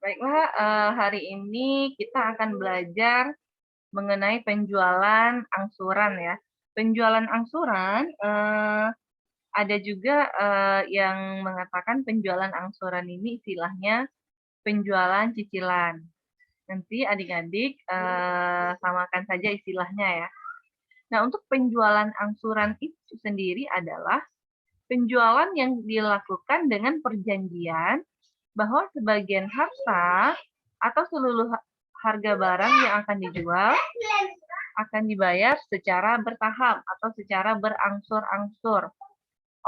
Baiklah, hari ini kita akan belajar mengenai penjualan angsuran ya. Penjualan angsuran, ada juga yang mengatakan penjualan angsuran ini istilahnya penjualan cicilan. Nanti adik-adik samakan saja istilahnya ya. Nah, untuk penjualan angsuran itu sendiri adalah penjualan yang dilakukan dengan perjanjian bahwa sebagian harta atau seluruh harga barang yang akan dijual akan dibayar secara bertahap atau secara berangsur-angsur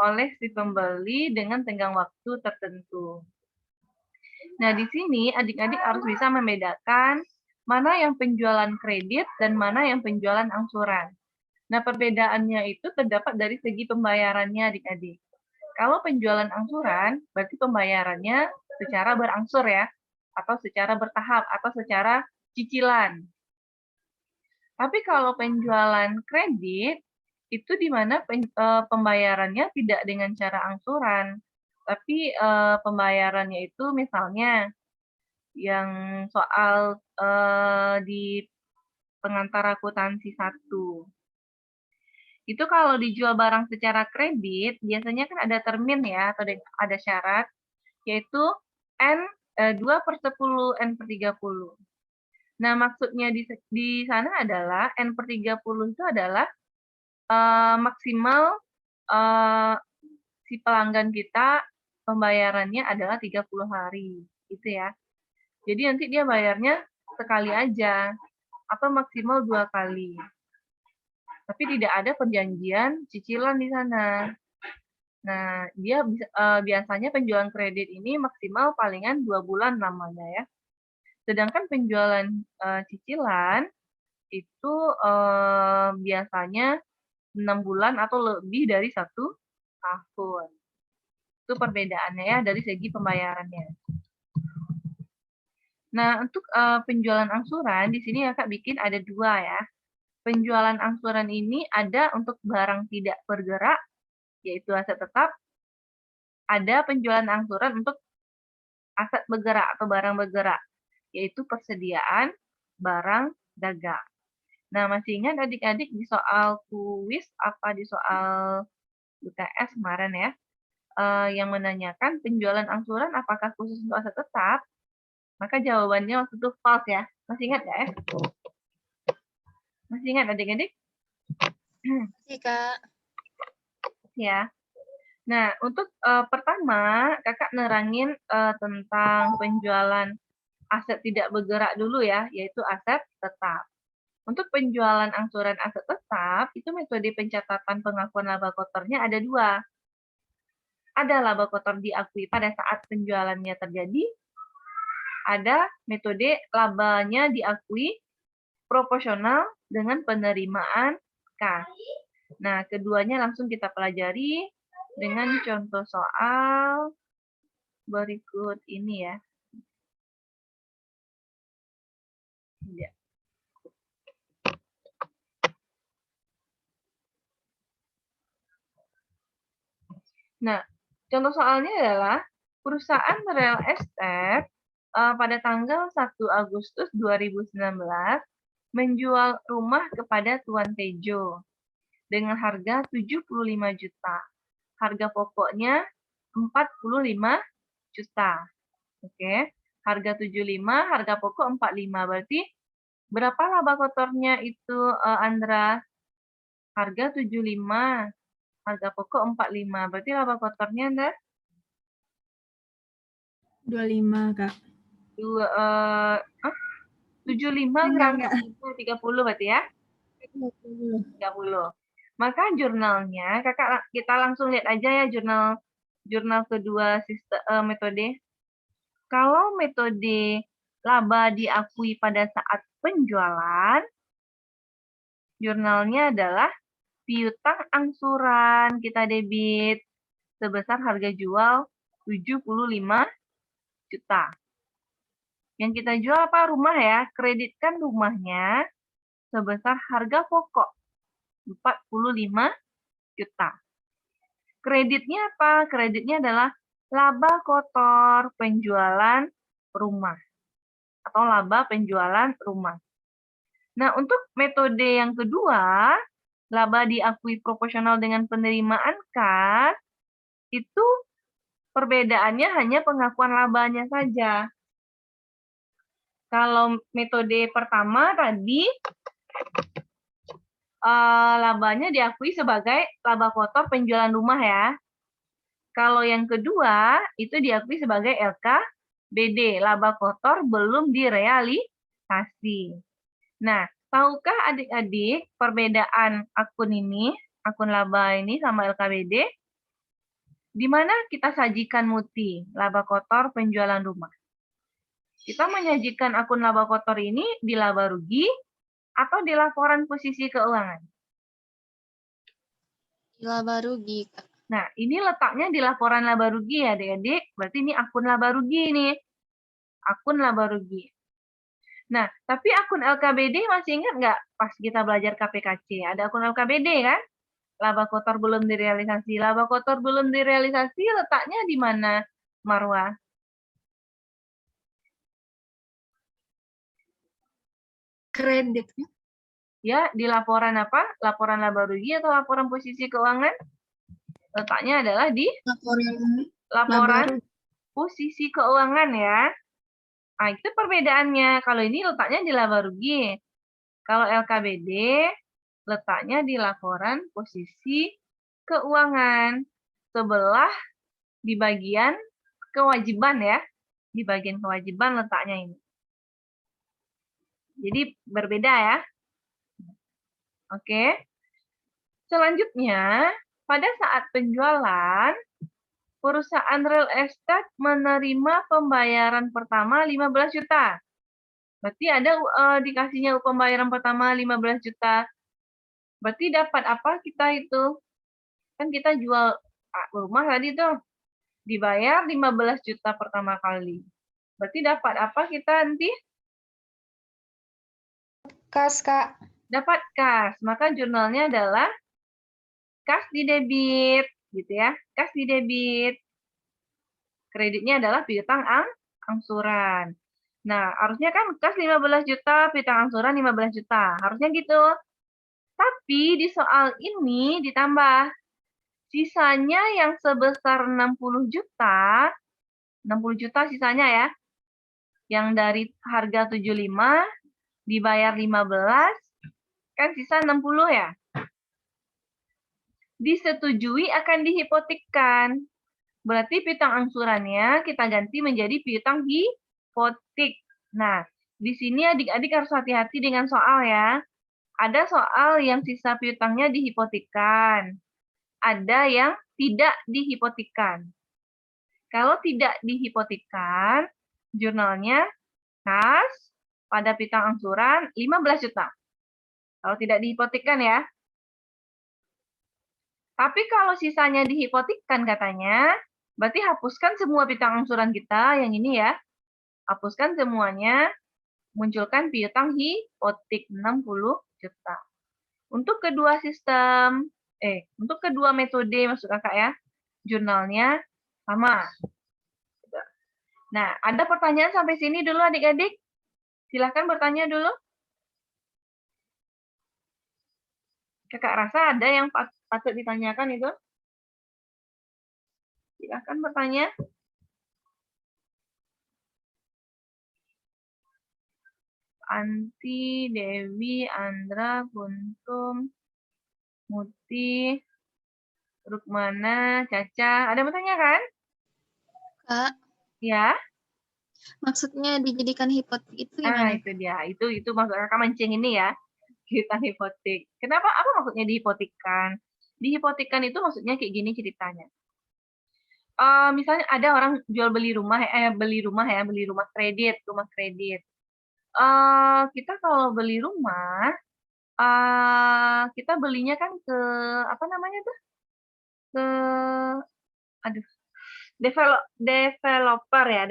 oleh si pembeli dengan tenggang waktu tertentu. Nah, di sini adik-adik harus bisa membedakan mana yang penjualan kredit dan mana yang penjualan angsuran. Nah, perbedaannya itu terdapat dari segi pembayarannya adik-adik. Kalau penjualan angsuran, berarti pembayarannya secara berangsur ya, atau secara bertahap, atau secara cicilan. Tapi kalau penjualan kredit, itu di mana pembayarannya tidak dengan cara angsuran, tapi pembayarannya itu misalnya yang soal di pengantar akuntansi 1. Itu kalau dijual barang secara kredit, biasanya kan ada termin ya, atau ada syarat, yaitu N2/10, N/30. Nah, maksudnya di sana adalah N/30 itu adalah maksimal si pelanggan kita pembayarannya adalah 30 hari, gitu ya. Jadi nanti dia bayarnya sekali aja, atau maksimal 2 kali. Tapi tidak ada perjanjian cicilan di sana. Nah, dia biasanya penjualan kredit ini maksimal palingan 2 bulan namanya ya. Sedangkan penjualan cicilan itu biasanya 6 bulan atau lebih dari 1 tahun. Itu perbedaannya ya dari segi pembayarannya. Nah, untuk penjualan angsuran di sini Kakak bikin ada 2 ya. Penjualan angsuran ini ada untuk barang tidak bergerak, yaitu aset tetap. Ada penjualan angsuran untuk aset bergerak atau barang bergerak, yaitu persediaan barang dagang. Nah, masih ingat adik-adik di soal kuis di soal UTS kemarin ya, yang menanyakan penjualan angsuran apakah khusus untuk aset tetap? Maka jawabannya waktu itu false ya. Masih ingat nggak ya? Masih ingat adik-adik? Masih, Kak. Ya. Nah, untuk pertama, Kakak nerangin tentang penjualan aset tidak bergerak dulu ya, yaitu aset tetap. Untuk penjualan angsuran aset tetap, itu metode pencatatan pengakuan laba kotornya ada 2. Ada laba kotor diakui pada saat penjualannya terjadi, ada metode labanya diakui proporsional dengan penerimaan kas. Nah, keduanya langsung kita pelajari dengan contoh soal berikut ini ya. Ya. Nah, contoh soalnya adalah perusahaan real estate pada tanggal 1 Agustus 2019 menjual rumah kepada Tuan Tejo dengan harga 75 juta. Harga pokoknya 45 juta. Oke, harga 75, harga pokok 45. Berarti berapa laba kotornya itu, Andra? Harga 75, harga pokok 45. Berarti laba kotornya, Andra? 25, Kak. 75 Enggak. 30 berarti ya? 30. Maka jurnalnya, kita langsung lihat aja ya jurnal kedua metode. Kalau metode laba diakui pada saat penjualan, jurnalnya adalah piutang angsuran kita debit sebesar harga jual 75 juta. Yang kita jual apa? Rumah ya. Kreditkan rumahnya sebesar harga pokok 45 juta. Kreditnya apa? Kreditnya adalah laba kotor penjualan rumah atau laba penjualan rumah. Nah, untuk metode yang kedua, laba diakui proporsional dengan penerimaan kas, itu perbedaannya hanya pengakuan labanya saja. Kalau metode pertama tadi, labanya diakui sebagai laba kotor penjualan rumah ya. Kalau yang kedua, itu diakui sebagai LKBD, laba kotor belum direalisasi. Nah, tahukah adik-adik perbedaan akun ini, akun laba ini sama LKBD? Di mana kita sajikan muti, laba kotor penjualan rumah? Kita menyajikan akun laba kotor ini di laba rugi atau di laporan posisi keuangan? Laba rugi, Kak. Nah, ini letaknya di laporan laba rugi ya, adik-adik. Berarti ini akun laba rugi nih. Akun laba rugi. Nah, tapi akun LKBD masih ingat nggak pas kita belajar KPKC? Ada akun LKBD kan? Laba kotor belum direalisasi. Laba kotor belum direalisasi letaknya di mana, Marwa? Kredit. Ya, di laporan apa? Laporan laba rugi atau laporan posisi keuangan? Letaknya adalah di laporan posisi keuangan ya. Nah, itu perbedaannya. Kalau ini letaknya di laba rugi. Kalau LKBD letaknya di laporan posisi keuangan. Sebelah di bagian kewajiban ya. Di bagian kewajiban letaknya ini. Jadi berbeda ya. Oke. Selanjutnya, pada saat penjualan, perusahaan real estate menerima pembayaran pertama 15 juta. Berarti ada dikasihnya pembayaran pertama 15 juta. Berarti dapat apa kita itu? Kan kita jual rumah tadi tuh. Dibayar 15 juta pertama kali. Berarti dapat apa kita nanti? Kas, Kak. Dapat kas. Maka jurnalnya adalah kas di debit. Gitu ya. Kas di debit. Kreditnya adalah piutang angsuran. Nah, harusnya kan kas 15 juta, piutang angsuran 15 juta. Harusnya gitu. Tapi di soal ini ditambah. Sisanya yang sebesar 60 juta, 60 juta sisanya ya. Yang dari harga 75 dibayar 15, kan sisa 60 ya. Disetujui akan dihipotekkan. Berarti piutang angsurannya kita ganti menjadi piutang hipotek. Nah, di sini adik-adik harus hati-hati dengan soal ya. Ada soal yang sisa piutangnya dihipotekkan. Ada yang tidak dihipotekkan. Kalau tidak dihipotekkan, jurnalnya kas pada piutang angsuran 15 juta. Kalau tidak dihipotekkan ya. Tapi kalau sisanya dihipotekkan katanya, berarti hapuskan semua piutang angsuran kita yang ini ya. Hapuskan semuanya, munculkan piutang hipotek 60 juta. Untuk kedua sistem, untuk kedua metode maksud kakak ya, jurnalnya sama. Nah, ada pertanyaan sampai sini dulu adik-adik? Silahkan bertanya dulu. Kakak rasa ada yang patut ditanyakan itu? Silahkan bertanya. Anti, Dewi, Andra, Kuntum, Muti, Rukmana, Caca. Ada yang bertanya kan? Kak, Ya. maksudnya dijadikan hipotek itu gimana? Itu dia. Itu maksud kakak mancing ini ya. Kita hipotek. Kenapa? Apa maksudnya dihipotekkan? Dihipotekkan itu maksudnya kayak gini ceritanya. Misalnya ada orang jual beli rumah kredit, rumah kredit. Kita kalau beli rumah, kita belinya kan ke apa namanya tuh? Ke developer ya.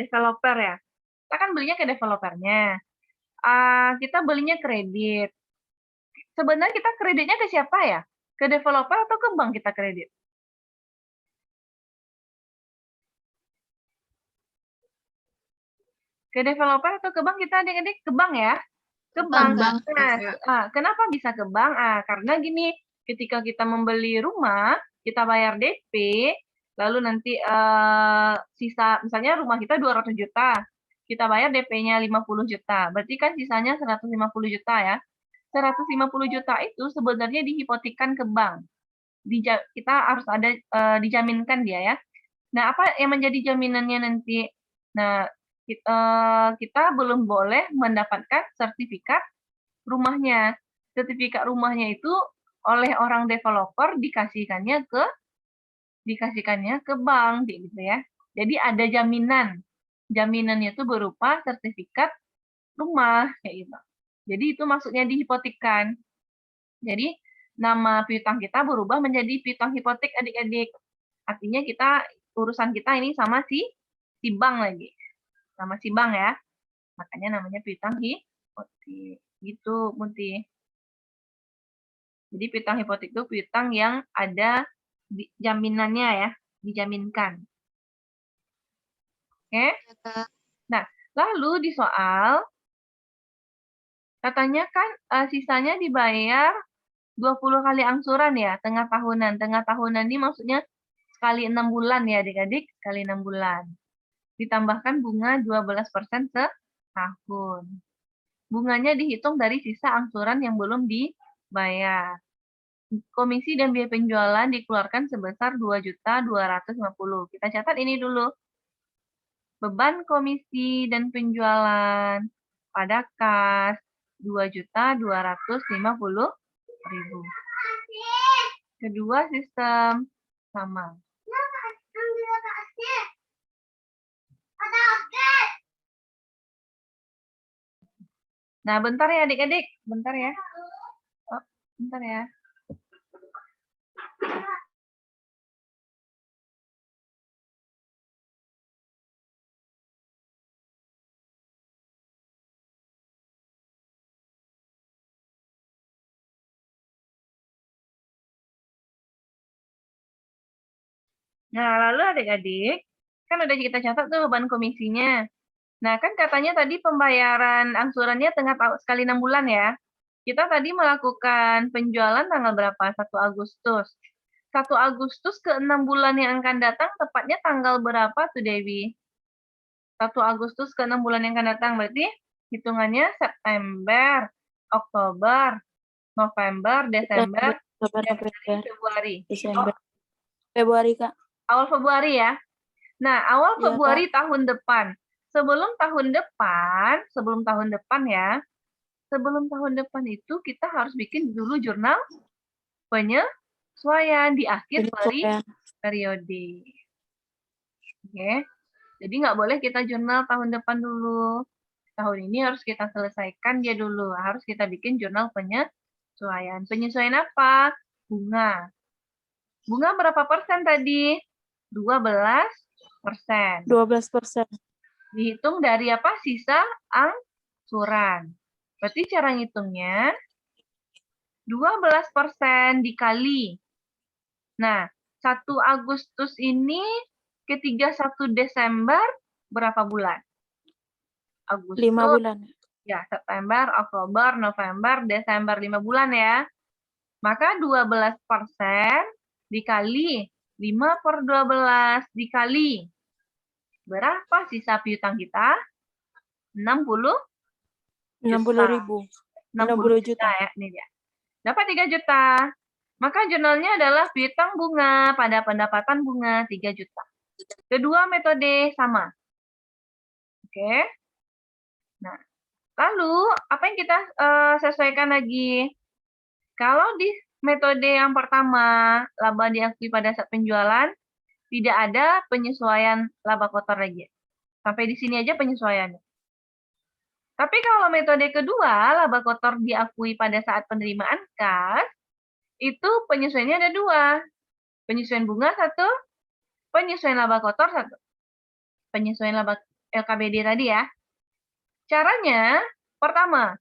Kita kan belinya ke developernya. Kita belinya kredit. Sebenarnya kita kreditnya ke siapa ya? Ke developer atau ke bank kita kredit? Ke developer atau ke bank kita adik-adik? Ke bank ya? Ke Bank, bank. Kak. Nah, kenapa bisa ke bank? Karena gini, ketika kita membeli rumah, kita bayar DP, lalu nanti sisa, misalnya rumah kita 200 juta, kita bayar DP-nya 50 juta, berarti kan sisanya 150 juta ya. 150 juta itu sebenarnya dihipotekkan ke bank. Kita harus ada dijaminkan dia ya. Nah, apa yang menjadi jaminannya nanti? Nah, kita belum boleh mendapatkan sertifikat rumahnya. Sertifikat rumahnya itu oleh orang developer dikasihkannya ke bank gitu ya. Jadi ada jaminan. Jaminannya itu berupa sertifikat rumah kayak gitu. Jadi itu maksudnya dihipotekkan. Jadi nama piutang kita berubah menjadi piutang hipotek adik-adik. Artinya urusan kita ini sama si bank lagi. Sama si bank ya. Makanya namanya piutang hipotek. Gitu, Munti. Jadi piutang hipotek itu piutang yang ada jaminannya ya, dijaminkan. Oke? Nah, lalu di soal katanya kan sisanya dibayar 20 kali angsuran ya, tengah tahunan. Tengah tahunan ini maksudnya sekali 6 bulan ya adik-adik, sekali 6 bulan. Ditambahkan bunga 12% setahun. Bunganya dihitung dari sisa angsuran yang belum dibayar. Komisi dan biaya penjualan dikeluarkan sebesar 2.250.000. Kita catat ini dulu. Beban komisi dan penjualan pada kas 2.250.000. Kedua sistem sama. Nah, bentar ya adik-adik, bentar ya. Oh, bentar ya. Nah, lalu adik-adik, kan udah kita catat tuh beban komisinya. Nah, kan katanya tadi pembayaran angsurannya sekali 6 bulan ya. Kita tadi melakukan penjualan tanggal berapa? 1 Agustus. 1 Agustus ke 6 bulan yang akan datang, tepatnya tanggal berapa tuh, Dewi? 1 Agustus ke 6 bulan yang akan datang, berarti hitungannya September, Oktober, November, Desember, Januari, Februari. Desember. Februari, Kak. Awal Februari ya. Nah, awal Iya, Februari tahun depan. Sebelum tahun depan ya. Sebelum tahun depan itu kita harus bikin dulu jurnal penyesuaian di akhir periode. Oke. Jadi nggak boleh kita jurnal tahun depan dulu. Tahun ini harus kita selesaikan dia dulu. Harus kita bikin jurnal penyesuaian. Penyesuaian apa? Bunga. Bunga berapa persen tadi? 12%. 12%. Dihitung dari apa? Sisa angsuran. Berarti cara ngitungnya 12% dikali. Nah, 1 Agustus ini ke 31 Desember berapa bulan? Agustus. 5 bulan. Ya, September, Oktober, November, Desember 5 bulan ya. Maka 12% dikali 5/12 dikali berapa sisa piutang kita? 60 60.000. 60 juta. ya, ini dia. Dapat 3 juta. Maka jurnalnya adalah piutang bunga pada pendapatan bunga 3 juta. Kedua metode sama. Oke. Nah, lalu apa yang kita sesuaikan lagi? Kalau di metode yang pertama, laba diakui pada saat penjualan, tidak ada penyesuaian laba kotor lagi. Sampai di sini aja penyesuaiannya. Tapi kalau metode kedua, laba kotor diakui pada saat penerimaan kas, itu penyesuaiannya ada 2. Penyesuaian bunga 1, penyesuaian laba kotor 1. Penyesuaian laba LKBD tadi ya. Caranya, pertama,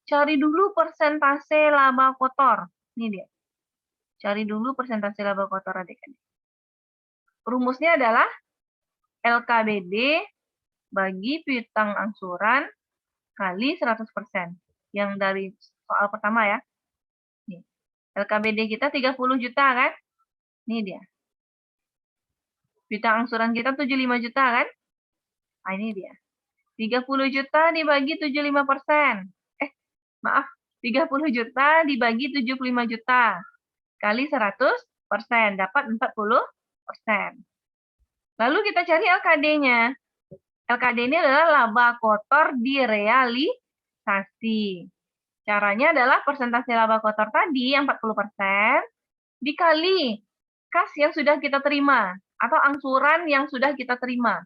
cari dulu persentase laba kotor. Ini dia. Cari dulu persentase laba kotor adik-adik. Rumusnya adalah LKBD bagi piutang angsuran kali 100%. Yang dari soal pertama ya. Nih. LKBD kita 30 juta kan? Ini dia. Piutang angsuran kita 75 juta kan? Nah, ini dia. 30 juta dibagi 75%. Maaf. 30 juta dibagi 75 juta. Kali 100%. Dapat 40%. Lalu kita cari LKD-nya. LKD ini adalah laba kotor direalisasi. Caranya adalah persentase laba kotor tadi yang 40% dikali kas yang sudah kita terima atau angsuran yang sudah kita terima.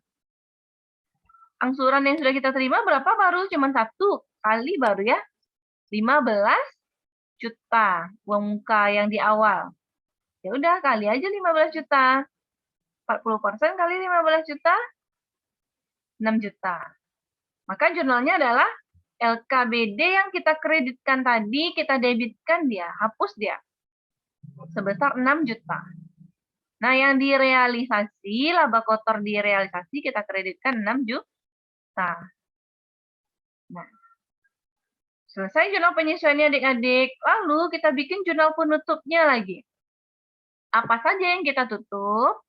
Angsuran yang sudah kita terima berapa baru? Cuma 1 kali baru ya. 15 juta uang muka yang di awal. Ya udah kali aja 15 juta. 40% kali 15 juta 6 juta. Maka jurnalnya adalah LKBD yang kita kreditkan tadi, kita debitkan dia, hapus dia. Sebesar 6 juta. Nah, yang direalisasi, laba kotor direalisasi, kita kreditkan 6 juta. Nah, selesai jurnal penyesuaiannya adik-adik. Lalu kita bikin jurnal penutupnya lagi. Apa saja yang kita tutup?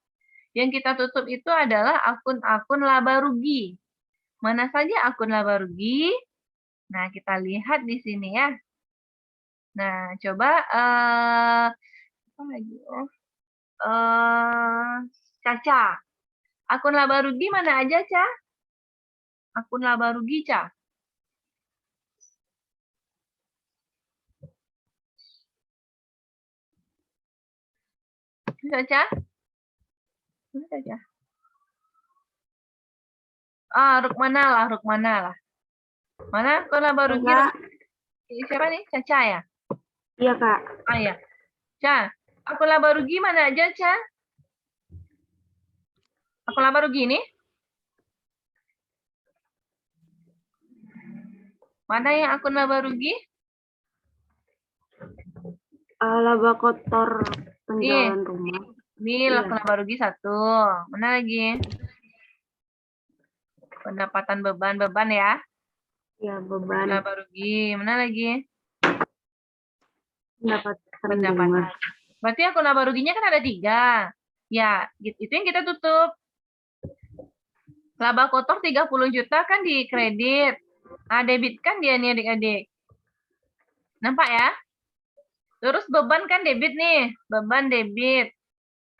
Yang kita tutup itu adalah akun-akun laba rugi. Mana saja akun laba rugi? Nah, kita lihat di sini ya. Nah, coba apa lagi? Caca. Akun laba rugi mana aja, Ca? Akun laba rugi, Ca. Caca? Mana Caca? Rukmana lah. Mana akun laba rugi? Siapa nih? Caca ya? Iya, Kak. Ya. Ca, akun laba rugi mana aja, Ca? Akun laba rugi ini? Mana yang akun laba rugi? Laba kotor penjualan rumah. Ini akun laba rugi 1. Mana lagi? Pendapatan beban ya? Ya, beban. Laba rugi. Mana lagi? Pendapatan. Berarti akun laba ruginya kan ada 3. Ya, itu yang kita tutup. Laba kotor 30 juta kan di kredit. Nah, debit kan dia nih adik-adik. Nampak ya? Terus beban kan debit nih. Beban debit.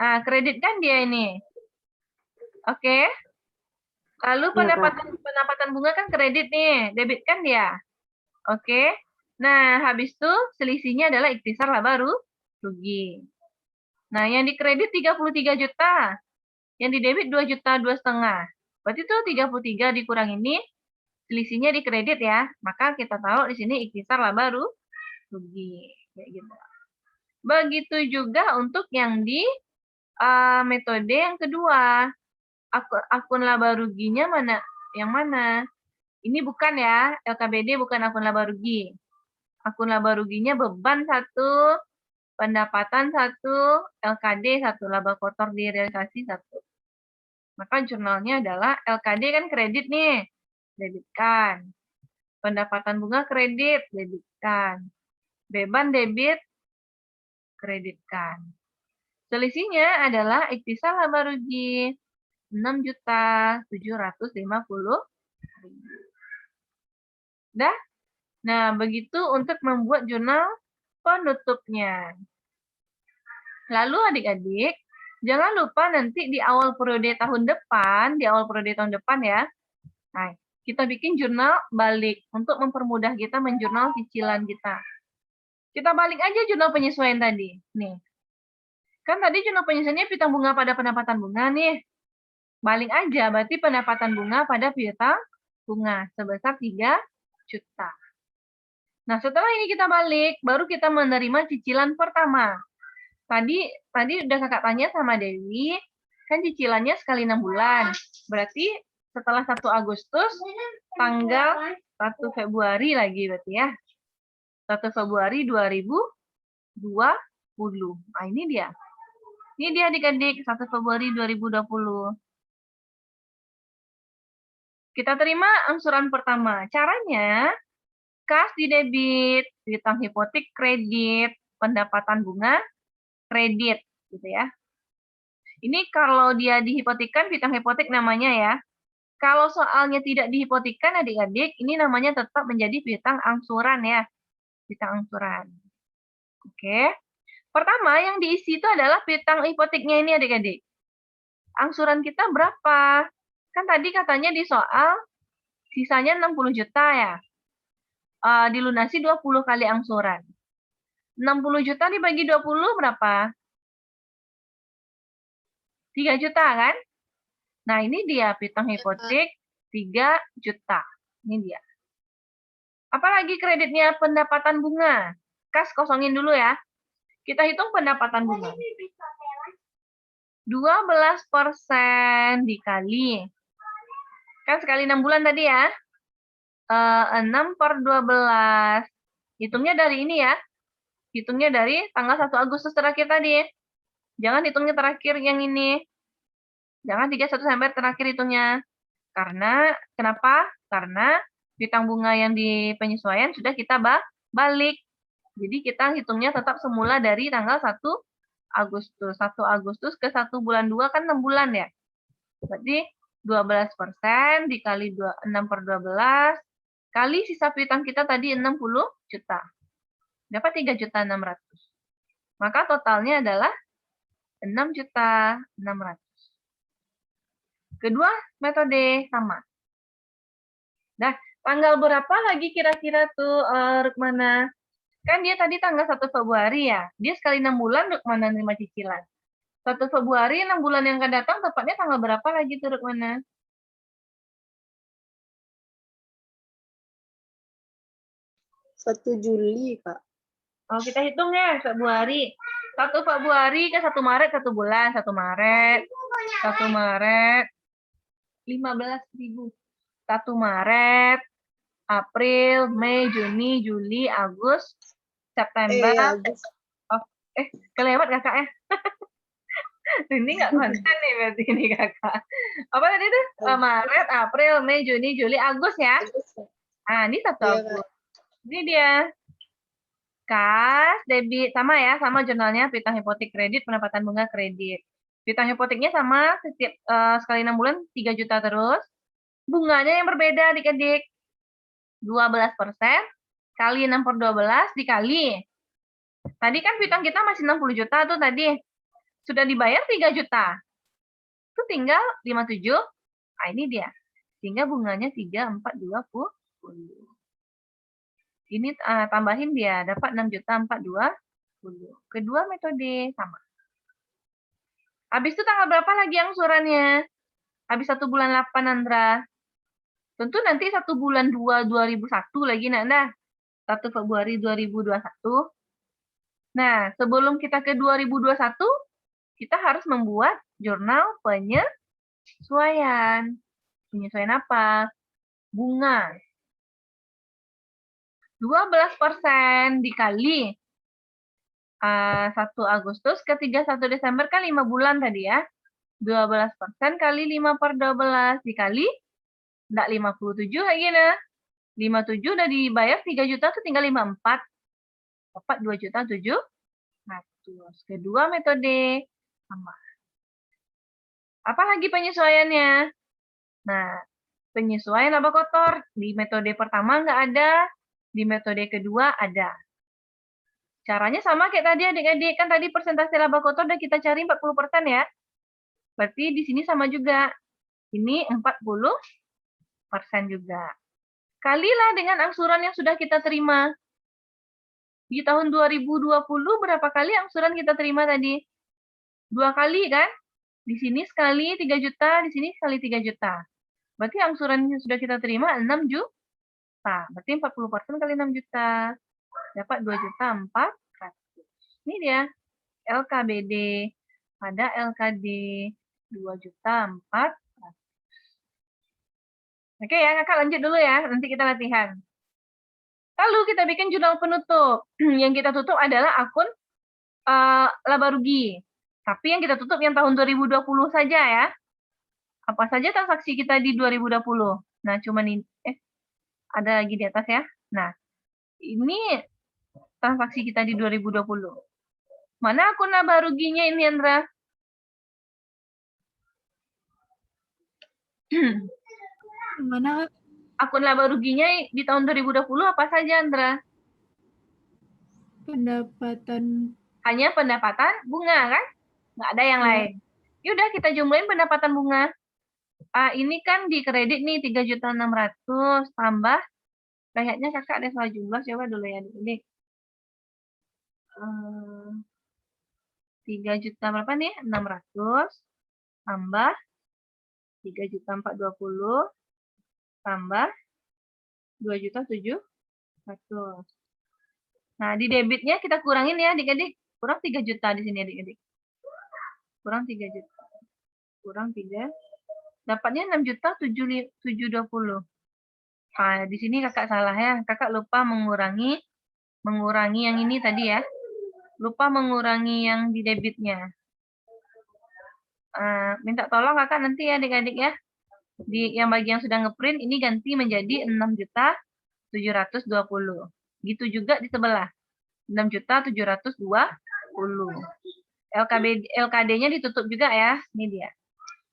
Nah, kredit kan dia ini. Oke. Lalu pendapatan bunga kan kredit nih. Debit kan dia. Oke. Nah, habis itu selisihnya adalah ikhtisar laba rugi. Nah, yang dikredit 33 juta. Yang didebit 2 juta 2,5. Berarti itu 33 dikurang ini selisihnya dikredit ya. Maka kita tahu di sini ikhtisar laba rugi. Kayak gitu. Begitu juga untuk yang di metode yang kedua. Akun laba ruginya mana? Yang mana? Ini bukan ya, LKBD bukan akun laba rugi. Akun laba ruginya beban 1, pendapatan 1, LKD 1, laba kotor direalisasi 1. Maka jurnalnya adalah LKD kan kredit nih, debitkan. Pendapatan bunga kredit, debitkan. Beban debit, kreditkan. Selisihnya adalah ikhtisar laba rugi 6.750.000. Dah? Nah, begitu untuk membuat jurnal penutupnya. Lalu adik-adik, jangan lupa nanti di awal periode tahun depan ya, nah, kita bikin jurnal balik untuk mempermudah kita menjurnal cicilan kita. Kita balik aja jurnal penyesuaian tadi. Nih. Kan tadi jurnal penyesuaiannya piutang bunga pada pendapatan bunga nih. Balik aja, berarti pendapatan bunga pada piutang bunga sebesar 3 juta. Nah, setelah ini kita balik, baru kita menerima cicilan pertama. Tadi udah kakak tanya sama Dewi, kan cicilannya sekali 6 bulan. Berarti setelah 1 Agustus, tanggal 1 Februari lagi berarti ya. 1 Februari 2020. Nah, ini dia. Ini dia adik-adik, 1 Februari 2020. Kita terima angsuran pertama. Caranya, kas di debit, piutang hipotek kredit, pendapatan bunga kredit, gitu ya. Ini kalau dia dihipotekkan, piutang hipotek namanya ya. Kalau soalnya tidak dihipotekkan, adik-adik, ini namanya tetap menjadi piutang angsuran ya. Piutang angsuran. Oke. Pertama, yang diisi itu adalah piutang hipoteknya ini adik-adik. Angsuran kita berapa? Kan tadi katanya di soal sisanya 60 juta ya. Dilunasi 20 kali angsuran. 60 juta dibagi 20 berapa? 3 juta kan? Nah, ini dia piutang hipotek 3 juta. Ini dia. Apalagi kreditnya pendapatan bunga. Kas kosongin dulu ya. Kita hitung pendapatan bunga. 12% dikali. Kan sekali 6 bulan tadi ya. 6/12. Hitungnya dari ini ya. Hitungnya dari tanggal 1 Agustus terakhir tadi. Jangan hitungnya terakhir yang ini. Jangan 31 Desember terakhir hitungnya. Kenapa? Karena piutang bunga yang di penyesuaian sudah kita balik. Jadi kita hitungnya tetap semula dari tanggal 1 Agustus. 1 Agustus ke 1 bulan 2 kan 6 bulan ya. Berarti 12% dikali 6/12 kali sisa piutang kita tadi 60 juta. Dapat 3.600.000. Maka totalnya adalah 6.600.000. Kedua metode sama. Nah, tanggal berapa lagi kira-kira tuh Rukmana? Kan dia tadi tanggal 1 Februari ya. Dia sekali 6 bulan Rukmana nerima cicilan. 1 Februari 6 bulan yang akan datang tepatnya tanggal berapa lagi tuh Rukmana? 1 Juli, Kak. Oh, kita hitung ya, Februari. 1 Februari ke 1 Maret 1 bulan, 1 Maret. 1 Maret 15.000. 1 Maret, April, Mei, Juni, Juli, Agustus, September. Kelewat kakak ya. Ini nggak konsen nih berarti ini kakak. Apa tadi tuh? Maret, April, Mei, Juni, Juli, Agustus ya. Ah, ini 1 Agustus. Ini dia. Kas, debit, sama ya, sama jurnalnya, piutang hipotek kredit, pendapatan bunga kredit. Piutang hipoteknya sama, setiap sekali 6 bulan 3 juta terus. Bunganya yang berbeda adik-adik. 12% kali 6/12 dikali. Tadi kan piutang kita masih 60 juta tuh tadi. Sudah dibayar 3 juta. Itu tinggal 57. Nah, ini dia. Sehingga bunganya 3.420. Ini tambahin dia, dapat 6.420. Kedua metode sama. Habis itu tanggal berapa lagi angsurannya? Habis 1 bulan 8, Andra. Tentu nanti 1 bulan 2, 2001 lagi, Nanda. 1 Februari 2021. Nah, sebelum kita ke 2021, kita harus membuat jurnal penyesuaian. Penyesuaian apa? Bunga. 12% dikali 1 Agustus ke 31 Desember kan 5 bulan tadi ya. 12% kali 5/12 dikali enggak 57 lagi nah. 57 udah dibayar 3 juta tuh tinggal 54. Dapat 2.700.000. Kedua metode sama. Apa lagi penyesuaiannya? Nah, penyesuaian laba kotor di metode pertama nggak ada, di metode kedua ada. Caranya sama kayak tadi adik-adik, kan tadi persentase laba kotor udah kita cari 40% ya. Berarti di sini sama juga. Ini 40% juga. Kalilah dengan angsuran yang sudah kita terima. Di tahun 2020 berapa kali angsuran kita terima tadi? 2 kali kan? Di sini sekali 3 juta, di sini sekali 3 juta. Berarti angsuran yang sudah kita terima 6 juta. Berarti 40% kali 6 juta. Dapat 2.400.000. Ini dia. LKBD pada LKD 2.400.000. Oke ya, kakak lanjut dulu ya. Nanti kita latihan. Lalu kita bikin jurnal penutup. Yang kita tutup adalah akun laba rugi. Tapi yang kita tutup yang tahun 2020 saja ya. Apa saja transaksi kita di 2020? Nah, cuman ini, ada lagi di atas ya. Nah, ini transaksi kita di 2020. Mana akun laba ruginya ini, Andra? Mana Akun laba ruginya di tahun 2020 apa saja, Andra? pendapatan Hanya pendapatan bunga, kan? Nggak ada yang lain. Yaudah, kita jumlahin pendapatan bunga. Ini kan di kredit nih 3.600.000 tambah, kayaknya kakak ada salah jumlah, coba dulu ya adik-adik. 3 juta berapa nih? 600 tambah 3.420 tambah 2.700.000. Nah, di debitnya kita kurangin ya adik-adik. Kurang 3 juta di sini adik-adik. Kurang 3 juta. Kurang 3. Dapatnya 6.720. Nah, di sini kakak salah ya. Kakak lupa mengurangi yang ini tadi ya. Lupa mengurangi yang di debitnya. Minta tolong kakak nanti ya adik-adik ya. Di yang bagian sudah ngeprint ini ganti menjadi 6.720. Gitu juga di sebelah. 6.720. LKD-nya ditutup juga ya. Ini dia.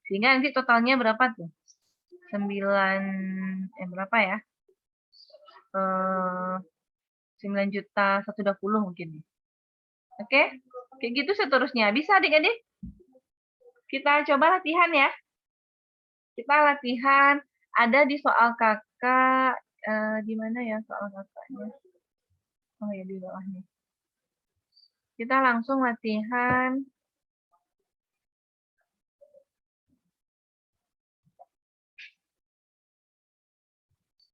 Sehingga nanti totalnya berapa tuh? 9 berapa ya? 9.120 mungkin. Oke? Kayak gitu seterusnya. Bisa adik-adik? Kita coba latihan ya. Kita latihan. Ada di soal kakak. Di mana ya soal kakaknya? Oh ya, di bawah nih. Kita langsung latihan